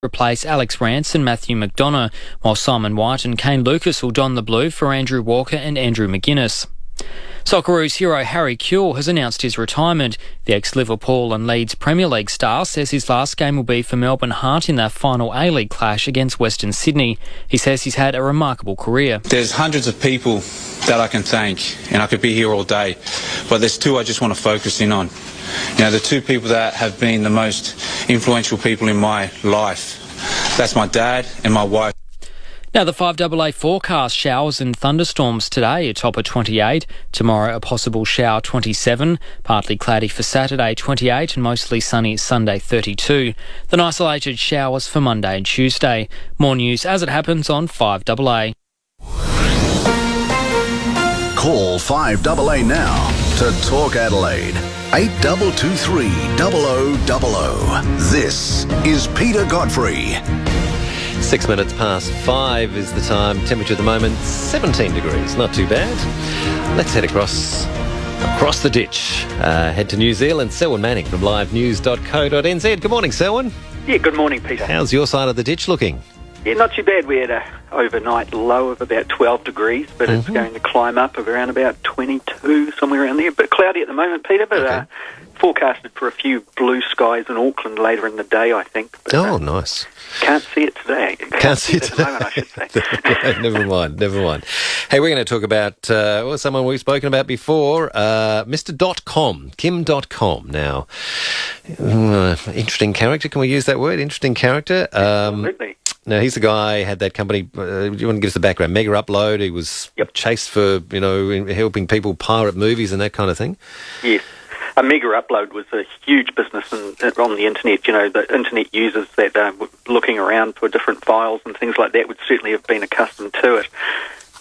replace Alex Rance and Matthew McDonough, while Simon White and Kane Lucas will don the blue for Andrew Walker and Andrew McGuinness. Socceroos hero Harry Kewell has announced his retirement. The ex-Liverpool and Leeds Premier League star says his last game will be for Melbourne Heart in their final A-League clash against Western Sydney. He says he's had a remarkable career. There's hundreds of people that I can thank, and I could be here all day, but there's two I just want to focus in on. The two people that have been the most influential people in my life. That's my dad and my wife. Now, the 5AA forecast: showers and thunderstorms today, a top of 28. Tomorrow, a possible shower, 27. Partly cloudy for Saturday, 28, and mostly sunny Sunday, 32. Then isolated showers for Monday and Tuesday. More news as it happens on 5AA. Call 5AA now to Talk Adelaide. 8223 0000. This is Peter Godfrey. 6 minutes past 5 is the time. Temperature at the moment, 17 degrees. Not too bad. Let's head across the ditch. Head to New Zealand. Selwyn Manning from livenews.co.nz. Good morning, Selwyn. Yeah, good morning, Peter. How's your side of the ditch looking? Yeah, not too bad. We had a overnight low of about 12 degrees, but it's going to climb up of around about 22, somewhere around there. A bit cloudy at the moment, Peter, but forecasted for a few blue skies in Auckland later in the day, I think. But, nice. Can't see it today. Can't see it at the moment, I should say. Never mind. Hey, we're going to talk about someone we've spoken about before, Mr. Dotcom, Kim Dotcom. Now, interesting character. Can we use that word? Interesting character. Absolutely. Now, he's the guy who had that company. Do you want to give us the background? Mega Upload. He was chased for, helping people pirate movies and that kind of thing. Yes. A Mega Upload was a huge business on the internet. The internet users that were looking around for different files and things like that would certainly have been accustomed to it.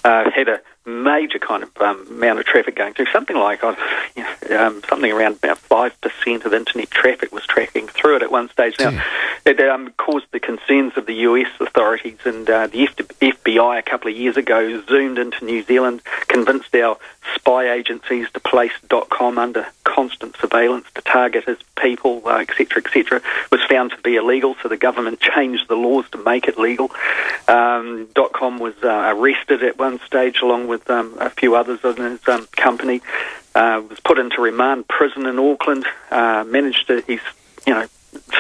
Had a major kind of amount of traffic going through. Something like something around about 5% of internet traffic was tracking through it at one stage. Now, it caused the concerns of the US authorities, and the FBI a couple of years ago zoomed into New Zealand, convinced our spy agencies to place Dotcom under constant surveillance to target his people, etc., etc. Was found to be illegal, so the government changed the laws to make it legal. Dotcom was arrested at one stage along with a few others in his company. Was put into remand prison in Auckland. He's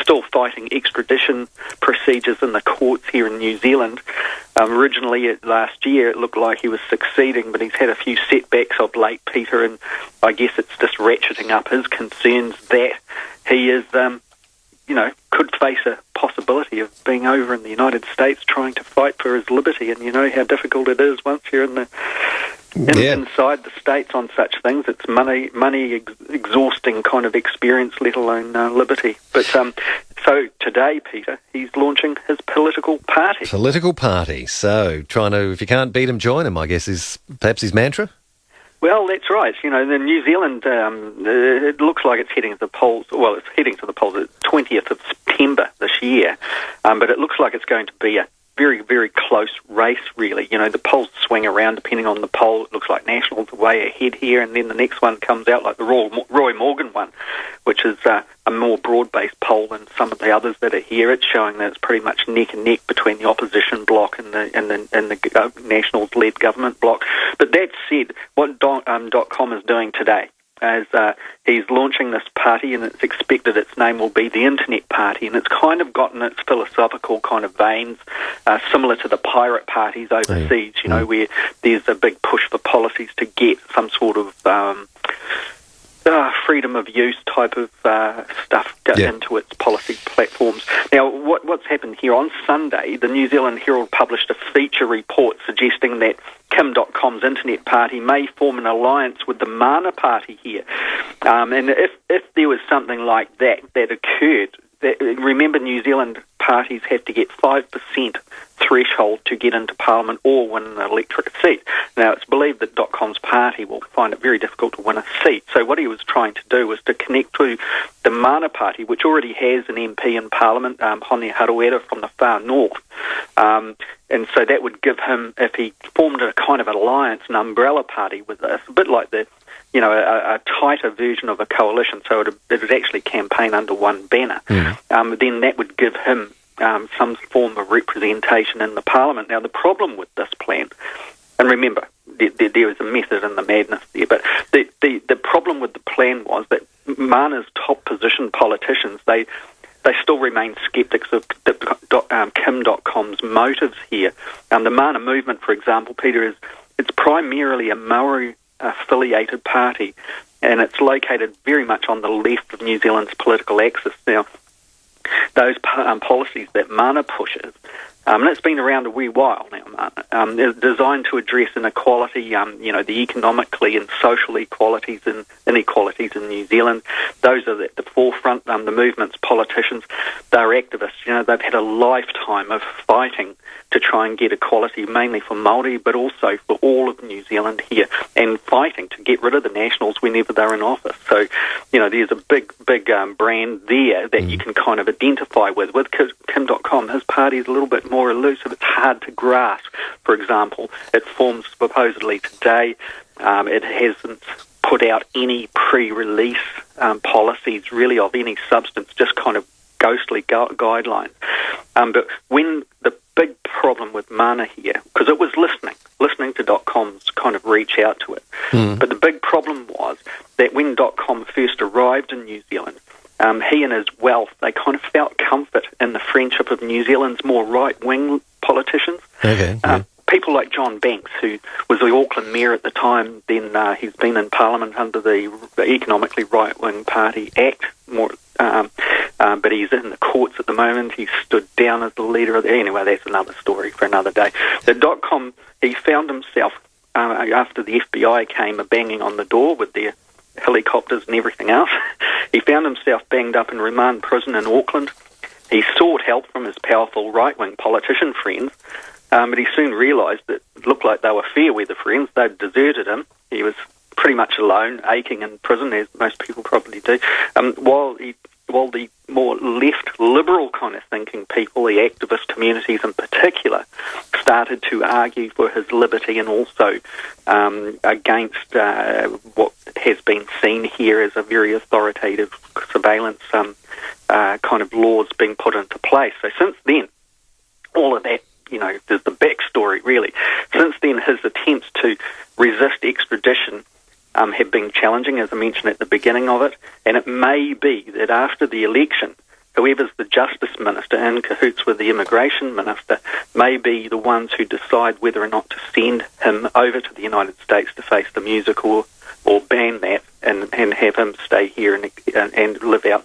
still fighting extradition procedures in the courts here in New Zealand. Originally, last year, it looked like he was succeeding, but he's had a few setbacks of late, Peter, and I guess it's just ratcheting up his concerns that he is, could face a possibility of being over in the United States trying to fight for his liberty, and you know how difficult it is once you're inside the States on such things. It's money exhausting kind of experience, let alone liberty. But so today, Peter, he's launching his political party. So if you can't beat him, join him, I guess, is perhaps his mantra? Well, that's right. The New Zealand, it looks like it's heading to the polls. Well, it's heading to the polls the 20th of September this year. But it looks like it's going to be a very, very close race, really. The polls swing around depending on the poll. It looks like National's way ahead here, and then the next one comes out like the Roy Morgan one, which is a more broad-based poll than some of the others that are here. It's showing that it's pretty much neck and neck between the opposition bloc and the Nationals-led government bloc. But that said, what Dotcom is doing today as he's launching this party, and it's expected its name will be the Internet Party, and it's kind of gotten its philosophical kind of veins, similar to the pirate parties overseas, where there's a big push for policies to get some sort of freedom of use type of stuff into its policy platforms. Now, what's happened here on Sunday, the New Zealand Herald published a feature report suggesting that Kim Dotcom's Internet Party may form an alliance with the Mana Party here. And if there was something like that occurred, remember New Zealand parties have to get 5% threshold to get into Parliament or win an electorate seat. Now, it's believed that Dotcom's party will find it very difficult to win a seat. So what he was trying to do was to connect to the Mana Party, which already has an MP in Parliament, Hone Harawira from the far north. And so that would give him, if he formed a kind of alliance, an umbrella party with this, a bit like a tighter version of a coalition, so it would actually campaign under one banner. Then that would give him some form of representation in the Parliament. Now, the problem with this plan, and remember, there is a method in the madness there, but the problem with the plan was that Mana's top position politicians, they still remain sceptics of Kim Dotcom's motives here. The Mana movement, for example, Peter, it's primarily a Maori-affiliated party, and it's located very much on the left of New Zealand's political axis. Now, those policies that Mana pushes, and it's been around a wee while now, Mana, is designed to address inequality, the economically and social inequalities in New Zealand. Those are at the forefront. The movement's politicians, they're activists. They've had a lifetime of fighting to try and get equality, mainly for Māori, but also for all of New Zealand here, and fighting to get rid of the Nationals whenever they're in office. So, there's a big brand there that you can kind of identify with. With Kim Dotcom, his party is a little bit more elusive. It's hard to grasp. For example, it forms supposedly today. It hasn't put out any pre-release policies really of any substance, just kind of ghostly guidelines. But when the big problem with Mana here, because it was listening to Dotcom's kind of reach out to it, but the big problem was that when Dotcom first arrived in New Zealand, he and his wealth, they kind of felt comfort in the friendship of New Zealand's more right-wing politicians. Okay. People like John Banks, who was the Auckland mayor at the time, then he's been in Parliament under the Economically Right-Wing Party Act, but he's in the courts at the moment. He's stood down as the leader of anyway, that's another story for another day. The Dotcom, he found himself, after the FBI came banging on the door with their helicopters and everything else, he found himself banged up in remand prison in Auckland. He sought help from his powerful right-wing politician friends, but he soon realised that it looked like they were fair weather friends. They'd deserted him. He was pretty much alone, aching in prison, as most people probably do, while the more left liberal kind of thinking people, the activist communities in particular, started to argue for his liberty and also against what has been seen here as a very authoritative surveillance kind of laws being put into place. So since then, all of that, there's the backstory really. Since then, his attempts to resist extradition have been challenging, as I mentioned at the beginning of it, and it may be that after the election, whoever's the Justice Minister in cahoots with the Immigration Minister may be the ones who decide whether or not to send him over to the United States to face the music or ban that and have him stay here and live out,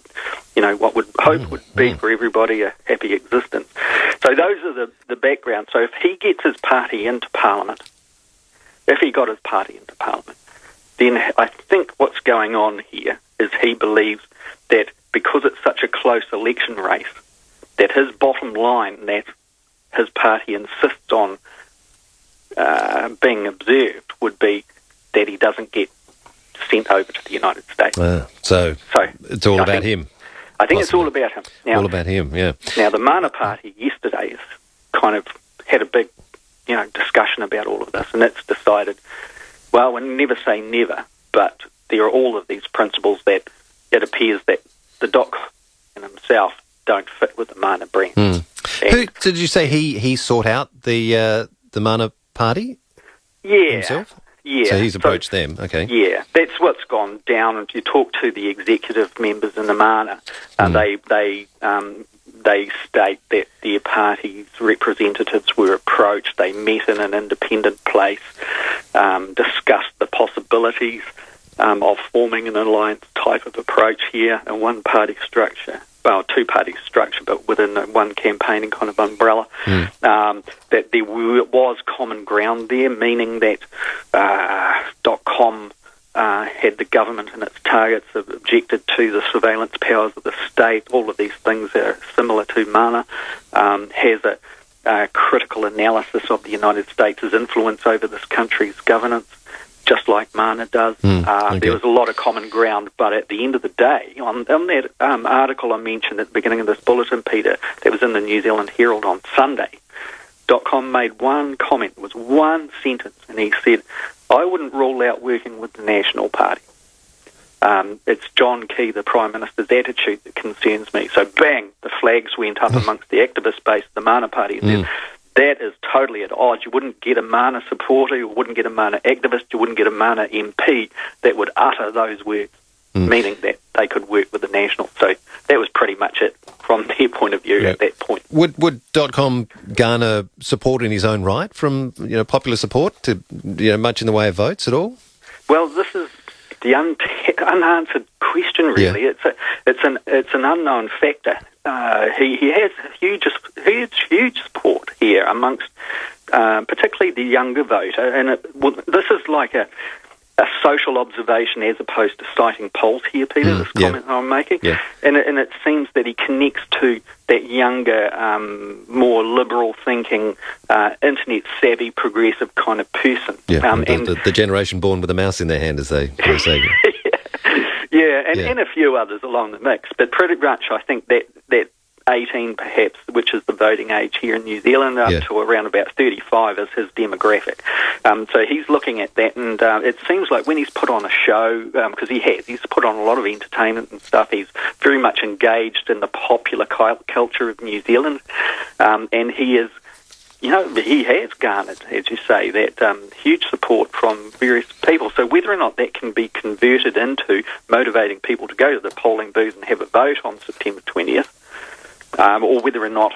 what would hope would be for everybody a happy existence. So those are the background. So if he gets his party into Parliament, then I think what's going on here is he believes that because it's such a close election race, that his bottom line that his party insists on being observed would be that he doesn't get sent over to the United States. So it's all about him. I think it's all about him. Now, all about him, yeah. Now, the Mana Party yesterday has kind of had a big, discussion about all of this, and it's decided, well, we'll never say never, but there are all of these principles that it appears that the Doc and himself don't fit with the Mana brand. Who did you say he sought out the Mana Party? Yeah. Himself? Yeah. So he's approached them, okay. Yeah, that's what's gone down. If you talk to the executive members in the Mana, they state that their party's representatives were approached. They met in an independent place, discussed the possibilities of forming an alliance type of approach here, a one-party structure. Well, two-party structure, but within one campaigning kind of umbrella, that there was common ground there, meaning that Dotcom had the government and its targets have objected to the surveillance powers of the state. All of these things are similar to Mana, has a critical analysis of the United States' influence over this country's governance, just like Mana does. There was a lot of common ground, but at the end of the day, on that article I mentioned at the beginning of this bulletin, Peter, that was in the New Zealand Herald on Sunday, Dotcom made one comment, it was one sentence, and he said, I wouldn't rule out working with the National Party. It's John Key, the Prime Minister's attitude that concerns me. So bang, the flags went up amongst the activist base, the Mana Party. That is totally at odds. You wouldn't get a Mana supporter, you wouldn't get a Mana activist, you wouldn't get a Mana MP that would utter those words, meaning that they could work with the Nationals. So that was pretty much it from their point of view at that point. Would Dotcom garner support in his own right from popular support to much in the way of votes at all? Well, this is the unanswered question, really. Yeah. It's an unknown factor. He has huge support here amongst particularly the younger voter, and this is like a social observation as opposed to citing polls here, Peter, this comment I'm making. Yeah. And it seems that he connects to that younger, more liberal-thinking, internet-savvy, progressive kind of person. Yeah, the generation born with a mouse in their hand, as they say. And a few others along the mix. But pretty much I think that 18 perhaps, which is the voting age here in New Zealand, up to around about 35 is his demographic. So he's looking at that, and it seems like when he's put on a show, because he's put on a lot of entertainment and stuff, he's very much engaged in the popular culture of New Zealand, and he is, he has garnered, as you say, that huge support from various people. So whether or not that can be converted into motivating people to go to the polling booths and have a vote on September 20th, or whether or not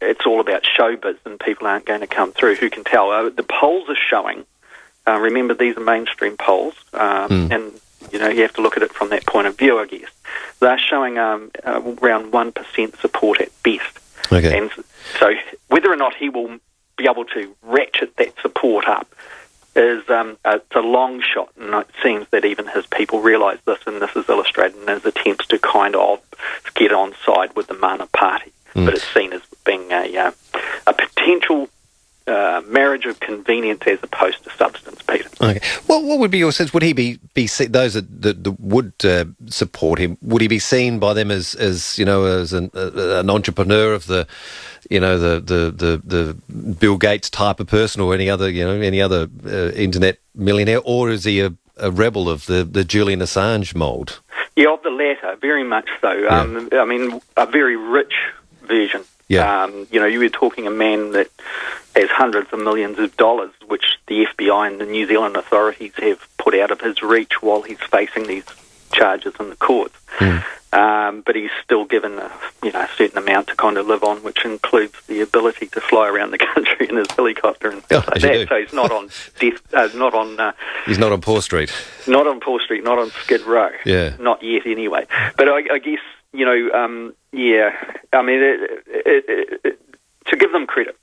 it's all about showbiz and people aren't going to come through, who can tell? The polls are showing, remember these are mainstream polls, and you have to look at it from that point of view, I guess. They're showing around 1% support at best. Okay. And so whether or not he will be able to ratchet that support up is it's a long shot, and it seems that even his people realise this, and this is illustrated in his attempts to kind of get on side with the Mana Party. But it's seen as being a potential marriage of convenience as opposed to substance, Peter. Okay. Well, what would be your sense? Would he be those that would support him? Would he be seen by them as an entrepreneur of the Bill Gates type of person, or any other internet millionaire, or is he a rebel of the Julian Assange mould? Yeah, of the latter, very much so. I mean, a very rich version. Yeah. You were talking a man that has hundreds of millions of dollars, which the FBI and the New Zealand authorities have put out of his reach while he's facing these charges in the courts. But he's still given a certain amount to kind of live on, which includes the ability to fly around the country in his helicopter and stuff like that. So he's not on he's not on Poor Street. Not on Poor Street, not on Skid Row. Yeah. Not yet, anyway. But I guess I mean, to give them credit,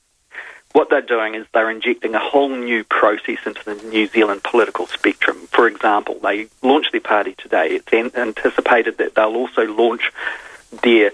what they're doing is they're injecting a whole new process into the New Zealand political spectrum. For example, they launched their party today. It's anticipated that they'll also launch their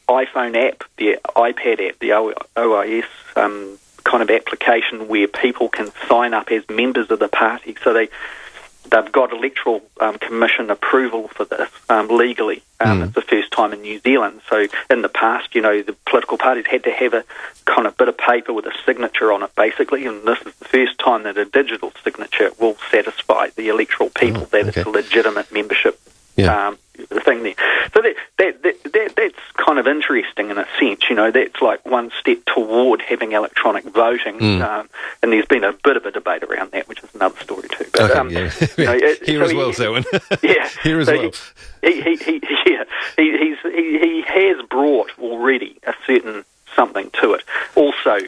iPhone app, their iPad app, the OIS kind of application where people can sign up as members of the party. So they've got Electoral Commission approval for this legally. It's the first time in New Zealand. So in the past, the political parties had to have a kind of bit of paper with a signature on it, basically, and this is the first time that a digital signature will satisfy the electoral people that it's a legitimate membership thing there. So that's kind of interesting in a sense. That's like one step toward having electronic voting, and there's been a bit of a debate around that, which is another story too. But, Here as well, Selwyn. Yeah, here as well. He has brought already a certain something to it. Also,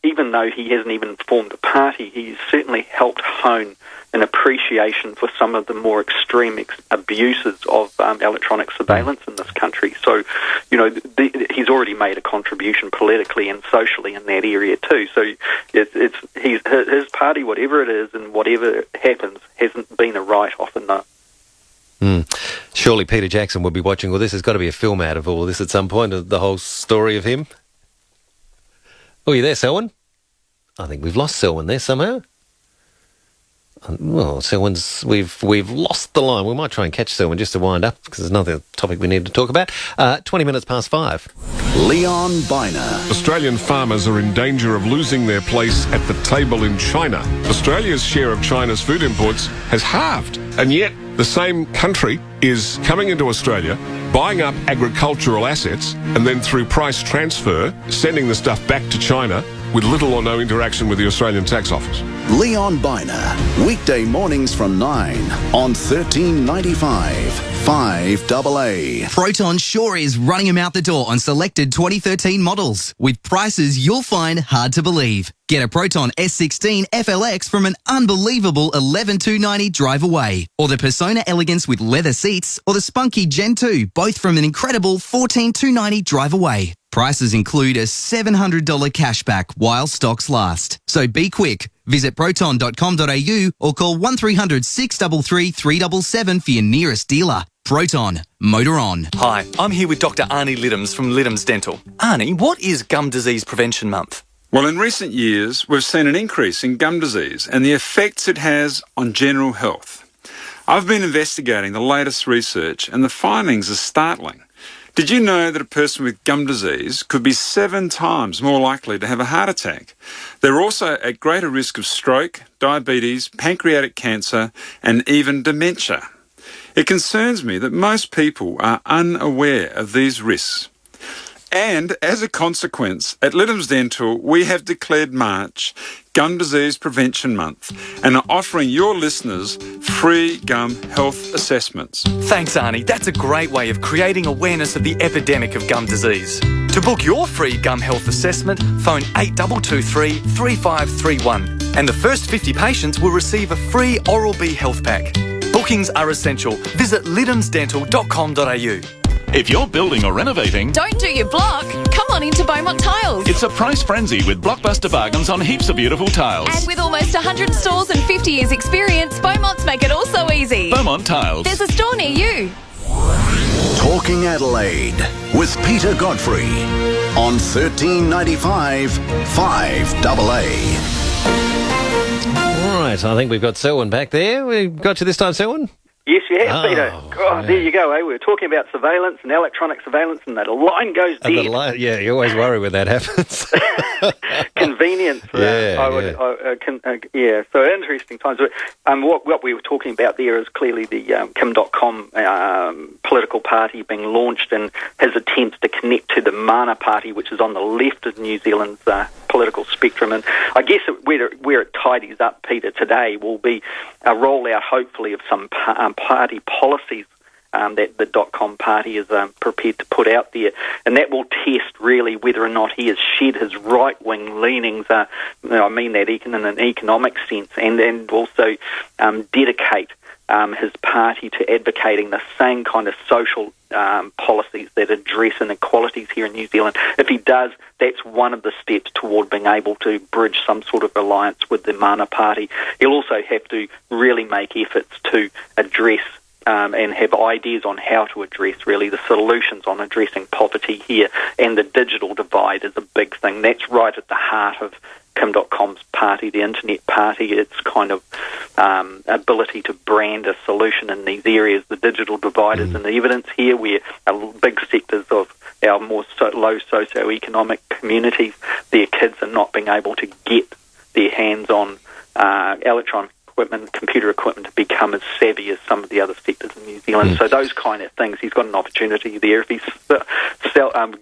even though he hasn't even formed a party, he's certainly helped hone an appreciation for some of the more extreme abuses of electronic surveillance in this country. So, he's already made a contribution politically and socially in that area too. So, his party, whatever it is and whatever happens, hasn't been a write-off in that. Surely Peter Jackson will be watching all this. There's got to be a film out of all this at some point, the whole story of him. Oh, you there, Selwyn? I think we've lost Selwyn there somehow. Well, Selwyn's... We've lost the line. We might try and catch Selwyn just to wind up, because there's another topic we need to talk about. 20 minutes past 5. Leon Biner. Australian farmers are in danger of losing their place at the table in China. Australia's share of China's food imports has halved And yet, the same country is coming into Australia, buying up agricultural assets, and then through price transfer, sending the stuff back to China with little or no interaction with the Australian Tax Office. Leon Biner, weekday mornings from 9 on 1395 5AA. Proton sure is running him out the door on selected 2013 models with prices you'll find hard to believe. Get a Proton S16 FLX from an unbelievable $11,290 drive away, or the Persona Elegance with leather seats, or the Spunky Gen 2, both from an incredible $14,290 drive away. Prices include a $700 cashback while stocks last. So be quick. Visit proton.com.au or call 1300 633 377 for your nearest dealer. Proton. Motor on. Hi, I'm here with Dr. Arnie Liddams from Liddams Dental. Arnie, what is Gum Disease Prevention Month? Well, in recent years, we've seen an increase in gum disease and the effects it has on general health. I've been investigating the latest research and the findings are startling. Did you know that a person with gum disease could be 7 times more likely to have a heart attack? They're also at greater risk of stroke, diabetes, pancreatic cancer, and even dementia. It concerns me that most people are unaware of these risks. And as a consequence, at Liddams Dental, we have declared March Gum Disease Prevention Month and are offering your listeners free gum health assessments. Thanks, Arnie. That's a great way of creating awareness of the epidemic of gum disease. To book your free gum health assessment, phone 8223 3531 and the first 50 patients will receive a free Oral-B health pack. Bookings are essential. Visit liddamsdental.com.au. If you're building or renovating, don't do your block. Come on into Beaumont Tiles. It's a price frenzy with blockbuster bargains on heaps of beautiful tiles. And with almost 100 stores and 50 years experience, Beaumont's make it all so easy. Beaumont Tiles. There's a store near you. Talking Adelaide with Peter Godfrey on 1395 5AA. All right, I think we've got Selwyn back there. We got you this time, Selwyn? Yes, you have, Peter. Yeah. There you go. We were talking about surveillance and electronic surveillance, and that line goes dead. Yeah, you always worry when that happens. Convenience. Yeah. So interesting times. What we were talking about there is clearly the Kim.com political party being launched and his attempts to connect to the Mana party, which is on the left of New Zealand's political spectrum. And I guess where it tidies up, Peter, today will be a rollout, hopefully, of some party policies that the Dotcom party is prepared to put out there, and that will test really whether or not he has shed his right-wing leanings. I mean that in an economic sense, and then also dedicate his party to advocating the same kind of social policies that address inequalities here in New Zealand. If he does, that's one of the steps toward being able to bridge some sort of alliance with the Mana party. He'll also have to really make efforts to address and have ideas on how to address really the solutions on addressing poverty here, and the digital divide is a big thing. That's right at the heart of Kim.com's party, the internet party. Its kind of ability to brand a solution in these areas. The digital divide is in evidence here, where big sectors of our more low socio-economic communities, their kids are not being able to get their hands on electronic equipment, computer equipment, to become as savvy as some of the other sectors in New Zealand. So those kind of things, he's got an opportunity there. If he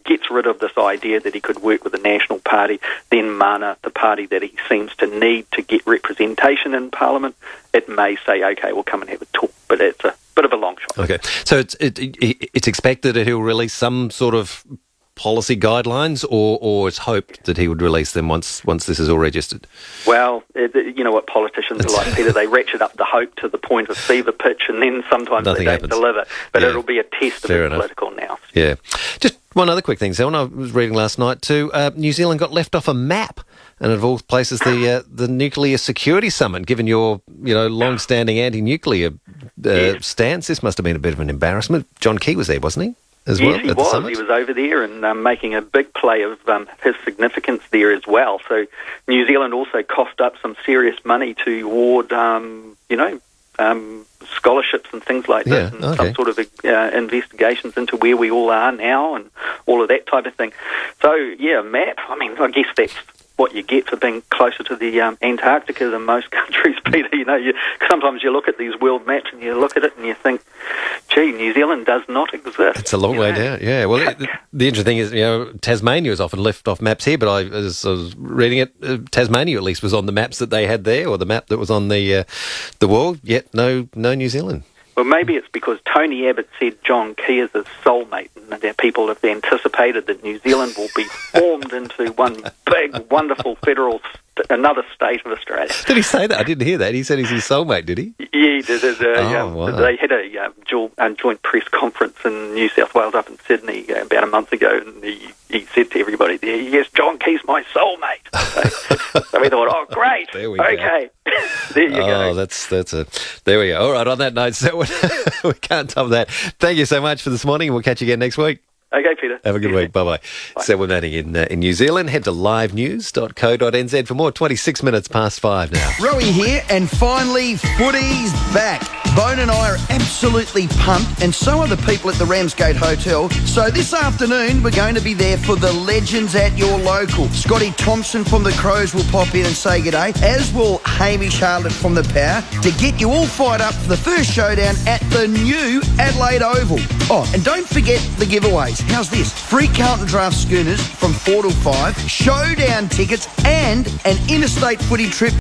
gets rid of this idea that he could work with the National Party, then Mana, the party that he seems to need to get representation in Parliament, it may say, okay, we'll come and have a talk, but it's a bit of a long shot. Okay, so it's expected that he'll release some sort of policy guidelines, or it's hoped that he would release them once this is all registered? Well, you know what politicians are like, Peter. They ratchet up the hope to the point of fever pitch, and then sometimes Nothing they don't happens. deliver. But Yeah. it'll be a test of his political nous. Yeah. Just one other quick thing, Selwyn. I was reading last night too. New Zealand got left off a map, and of all places, the Nuclear Security Summit. Given your long-standing anti-nuclear stance, this must have been a bit of an embarrassment. John Key was there, wasn't he? As well, Yes, he at the was. summit? He was over there and making a big play of his significance there as well. So New Zealand also coughed up some serious money to award, scholarships and things like this, and some sort of investigations into where we all are now and all of that type of thing. So, yeah, map, I mean, I guess that's what you get for being closer to the Antarctica than most countries, Peter. Sometimes you look at these world maps and you look at it and you think, gee, New Zealand does not exist. It's a long way down, yeah. Well, the interesting is, Tasmania is often left off maps here, but as I was reading it, Tasmania at least was on the maps that they had there, or the map that was on the wall, yet no New Zealand. Well, maybe it's because Tony Abbott said John Key is his soulmate, and that people have anticipated that New Zealand will be formed into one big, wonderful another state of Australia. Did he say that? I didn't hear that. He said he's his soulmate, did he? Yeah, he did. Wow. They had a joint press conference in New South Wales up in Sydney about a month ago, and he said to everybody there, yes, John Key's my soulmate. So we thought, oh, great. There we go. There you go. Oh, that's there we go. All right, on that note, so we can't top that. Thank you so much for this morning, and we'll catch you again next week. Okay, Peter. Have a good week. Bye-bye. Selwyn Manning in New Zealand. Head to livenews.co.nz for more. 26 minutes past 5 now. Rowie here, and finally, footy's back. Bone and I are absolutely pumped, and so are the people at the Ramsgate Hotel. So this afternoon, we're going to be there for the legends at your local. Scotty Thompson from the Crows will pop in and say g'day, as will Hamish Hartlett from the Power, to get you all fired up for the first showdown at the new Adelaide Oval. Oh, and don't forget the giveaways. How's this? Free Carlton Draft schooners from 4 till 5, showdown tickets, and an interstate footy trip